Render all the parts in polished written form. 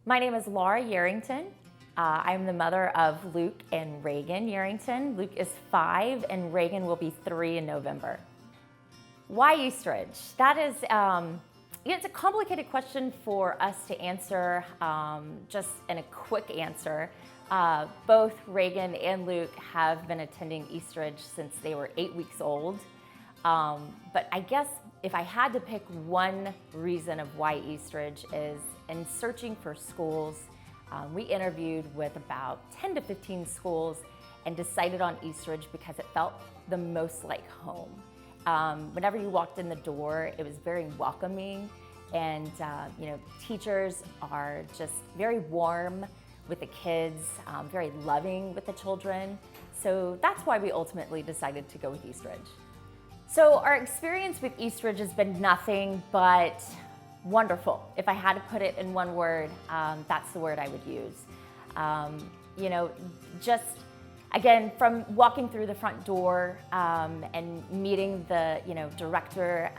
My name is Laura Yarrington. I'm the mother of Luke and Reagan Yarrington. Luke is 5 and Reagan will be 3 in November. Why Eastridge? That is, it's a complicated question for us to answer just in a quick answer. Both Reagan and Luke have been attending Eastridge since they were 8 weeks old. But I guess if I had to pick one reason of why Eastridge is in searching for schools, we interviewed with about 10 to 15 schools and decided on Eastridge because it felt the most like home. Whenever you walked in the door, it was very welcoming, and teachers are just very warm with the kids, very loving with the children. So that's why we ultimately decided to go with Eastridge. So our experience with Eastridge has been nothing but wonderful. If I had to put it in one word, that's the word I would use. Just again, from walking through the front door and meeting the director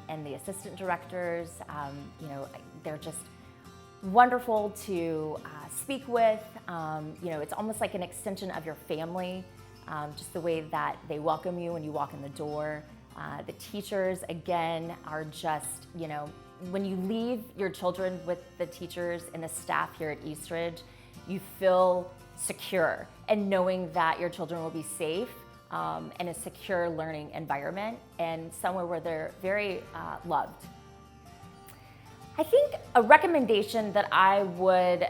and the assistant directors, they're just wonderful to speak with. It's almost like an extension of your family, just the way that they welcome you when you walk in the door. The teachers, again, are just, when you leave your children with the teachers and the staff here at Eastridge, you feel secure and knowing that your children will be safe in a secure learning environment and somewhere where they're very loved. I think a recommendation that I would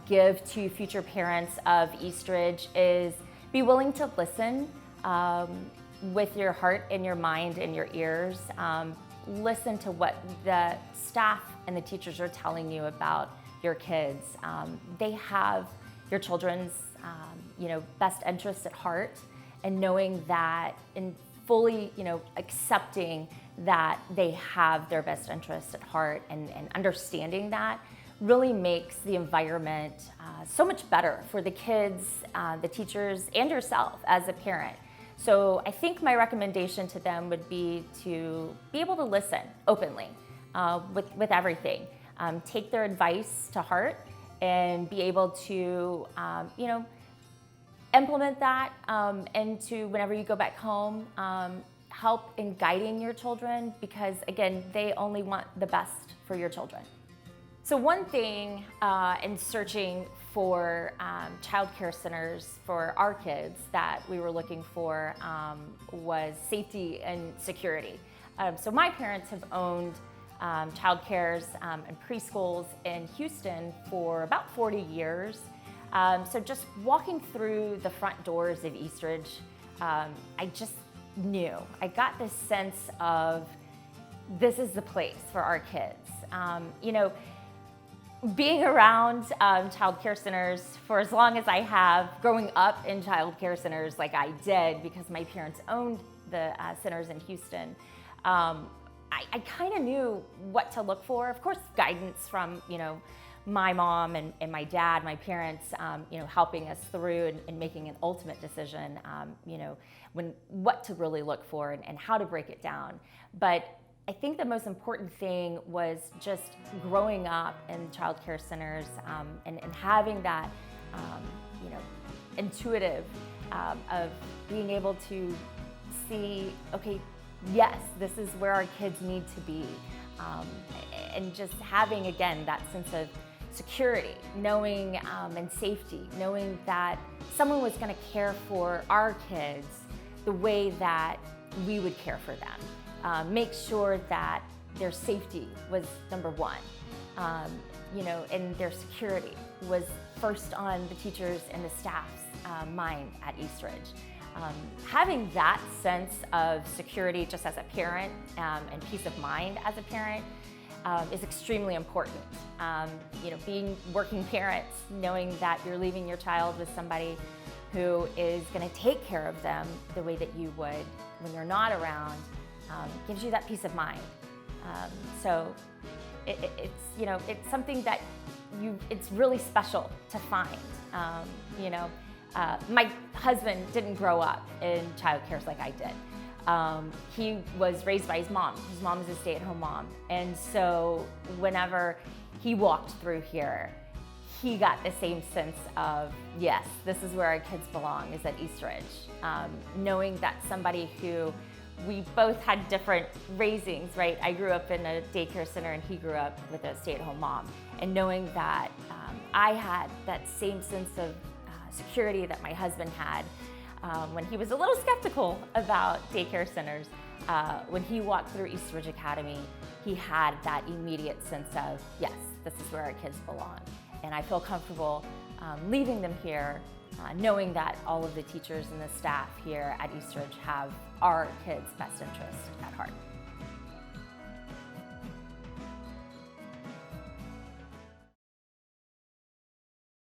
give to future parents of Eastridge is be willing to listen with your heart and your mind and your ears. Listen to what the staff and the teachers are telling you about your kids. They have your children's best interests at heart, and knowing that and fully accepting that they have their best interests at heart and understanding that really makes the environment so much better for the kids, the teachers, and yourself as a parent. So I think my recommendation to them would be to be able to listen openly with everything. Take their advice to heart and be able to implement that into whenever you go back home. Help in guiding your children, because again, they only want the best for your children. So one thing in searching for childcare centers for our kids that we were looking for was safety and security. So my parents have owned childcares and preschools in Houston for about 40 years. So just walking through the front doors of Eastridge, I just knew. I got this sense of this is the place for our kids. Being around child care centers for as long as I have, growing up in child care centers like I did because my parents owned the centers in Houston, I kind of knew what to look for. Of course, guidance from my mom and my dad, my parents, helping us through and making an ultimate decision, what to really look for and how to break it down. But I think the most important thing was just growing up in child care centers and having that, intuitive of being able to see, okay, yes, this is where our kids need to be. And just having, again, that sense of security, knowing and safety, knowing that someone was going to care for our kids the way that we would care for them. Make sure that their safety was number one, and their security was first on the teachers and the staff's mind at Eastridge. Having that sense of security just as a parent and peace of mind as a parent is extremely important. Being working parents, knowing that you're leaving your child with somebody who is going to take care of them the way that you would when you're not around, gives you that peace of mind. So it's something that it's really special to find. My husband didn't grow up in child care like I did. He was raised by his mom. His mom is a stay-at-home mom. And so whenever he walked through here, he got the same sense of, yes, this is where our kids belong, is at Eastridge. Knowing that somebody who, we both had different raisings, right? I grew up in a daycare center and he grew up with a stay-at-home mom. And knowing that I had that same sense of security that my husband had when he was a little skeptical about daycare centers, when he walked through Eastridge Academy, he had that immediate sense of, yes, this is where our kids belong. And I feel comfortable leaving them here, knowing that all of the teachers and the staff here at Eastridge have our kids' best interest at heart.